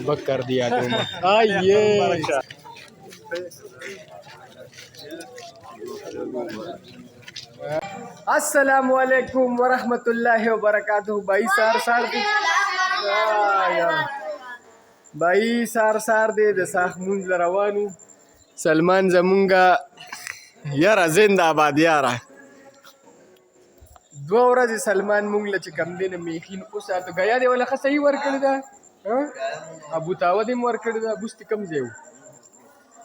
बकर दिया आइए। अस्सलाम वालेकुम वरहमतुल्लाहि वबरकातुहू। भाई सार दे د ساخمون روانو سلمان زمونږه یاره زنده‌باد یاره. 2 ورځې سلمان مونږ له چې کم دی نه میخین وساتو. ګیا دې ولا ښه صحیح ورکړې ده، ابو تاوه دې م ورکړې ده. بوس دې کوم ځای و؟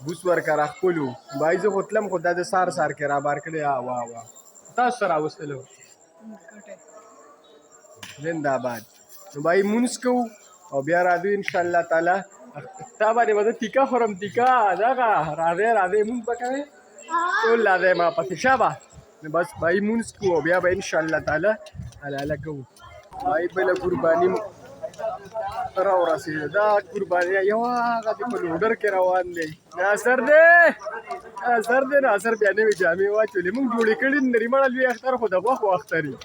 بوس ورکه راښکلو. بای زه خو تلم خو دا د سار کې رابار کړې. واه واه تاسو ته راوستلو زنده‌باد. نو بای مونځ کوو او بیا راځو انشاءالله تعالی. تا باندې به زه تیکه خورم. تیکه دغه راځئ مونځ به کوئ ټول راځئ ما پسې شابه. نو بس بای مونځ کوو او بیا به انشاءالله تعالی حلاله کوو. بای بله قرباني راورسېده. دا قرباني یو هغه دې په لوډر کې روان دی. ناصر ناصر بیا نوې جامې واچولې. مونږ جوړې کړي نریمړه لوی اختر خو د غوښو اختر وي.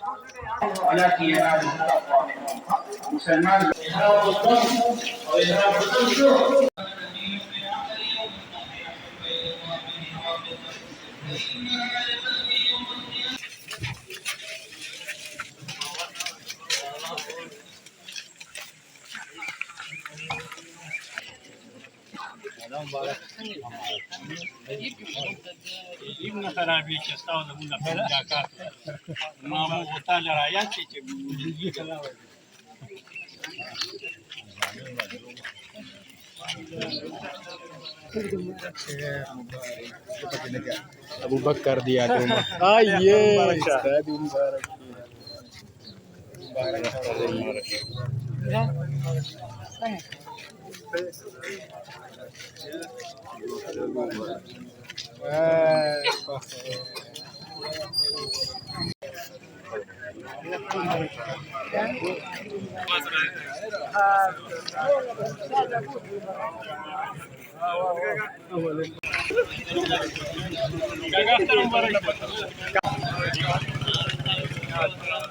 نه خرابې چې ستا زمونږ پیدا کار ما مو غوتاله رایاد شي چې ابو بکر दिया आइए।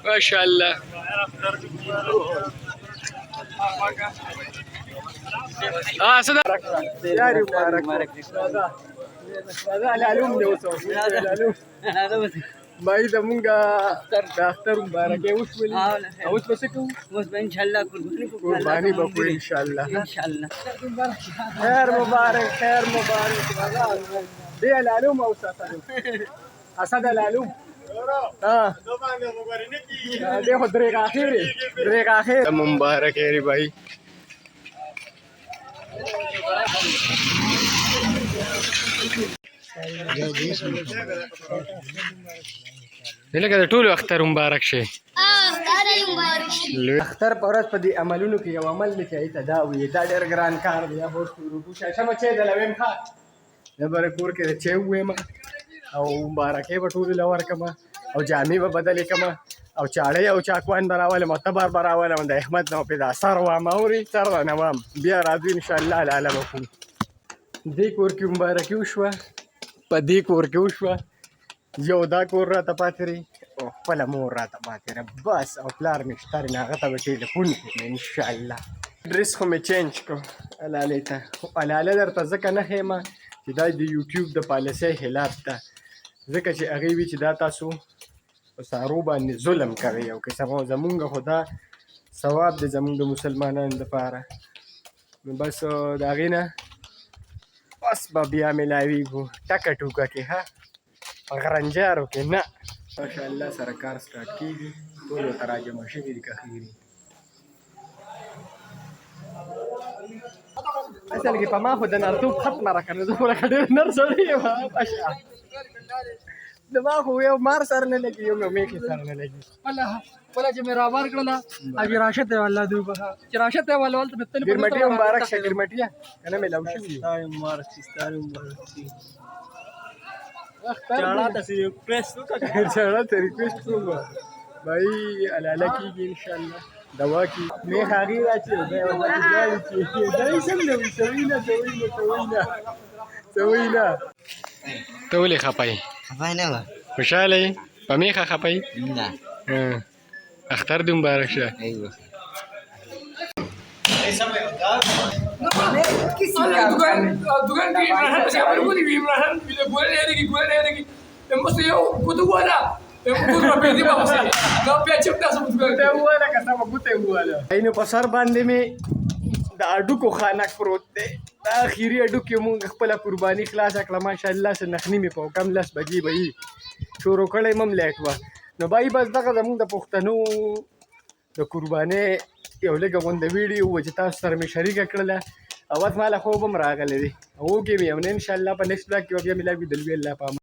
माशाअल्लाह صدا ياري مبارك هذا العلوم دي وصل باي ده مونږه د اختر مبارک اوس ولې اوس بس کوو. اوس به ان شاء الله قرباني بکو ان شاء الله. خیر مبارک دی العلوم او اسد العلوم دی خو درېغه اخر مبارک یاري بھائی. دلته د ټولو اختر مبارک شي. اختر په ورځ په دې عملونو کې یو عمل دی چې ایته دا وي. دا ډېر ګران کار دی. یا به شروع شمه چې د لویم ښه د بره کور کې چې وویم او مبارکۍ به ټولو له ورکړم او جامې به بدلې کړم او چاړې او چاکوان به راولم او تبر به راولم د احمد نه پې دا سر وام اورې سر نه وام. بیا راځو انشاءالله لاله به کوو. دې کور کې مبارکي وشوه، په دې کور کې وشوه. یو دا کور راته پاتې دی او خپله مور راته پاتې ده بس. او پلار مې شته دی، هغه ته به ټلیفون کوم انشاءالله. ډرس خو مې چینج کړو حلالې ته. خو حلاله درته ځکه نه ښیم چې دا د یوټیوب د پالیسۍ خلاف ده، ځکه چې هغې وي چې دا تاسو په سارو باندې ظلم کوي. او که زمونږ خو دا ثواب دی زمونږ د مسلمانانو دپاره. نو بس د هغې نه بس به بیا میلاویږو ټکه ټوکه کې ښه په غرنجارو کې نه. ماشاءالله سره کار سټارټ کېږي. ټولو ته راجمع شوي دي که خیري. اصل کې په ما خو د نرتوب ختمه را که نه. زه خو لکه ډېر نر سړی یم د ما خو یو مار سر نه لګي یو میخې سر نه لګي. خپله چې مې رابار کړله حاجي راشد دی والله دوی بخه چې راشد دی والله هلته مې تل ګرمټیه مبارک شه. ګرمټیه که نه میلاو شوي دي. مبارک شي ستا مبارک شي. چاړه ته ریکویسټ کوم بھائی حلاله کېږي انشاءالله. دوا کی میخ هغې راچې دی ورته ګاړې چې دا یې سم نه وي. سوي نه ته ولې خفه یې؟ خفای نه و خوشحاله یې په میخه خفه یې نه اختر دې مبارک شه ایوه dugaan ka Imran kasi ako nung Imran bila bulan lagiemos yo kudu wala kudu rapidi ba kasi na piace pta sa dugaan ته وواله که سمه ګوته یې وواله اینو په سر باندې مې د اډوکو خانک پروت دی دا اخري اډوکې مونږ خپله قرباني خلاصه کړه ماشاءالله څه نخني مې په کم 10 بجې به یي شروع کړی مم لیټ وه نو بای بس دغه زمونږ د پښتنو د قربانۍ یو لږه غونده ویډیو وه چې تاسو سره مې شریکه کړله او بس ماله خوب هم راغلی دی وګورئ مې یو نه انشاءالله په نیکسټ بلاګ کې به بیا مې لا ویدل وي الله په امان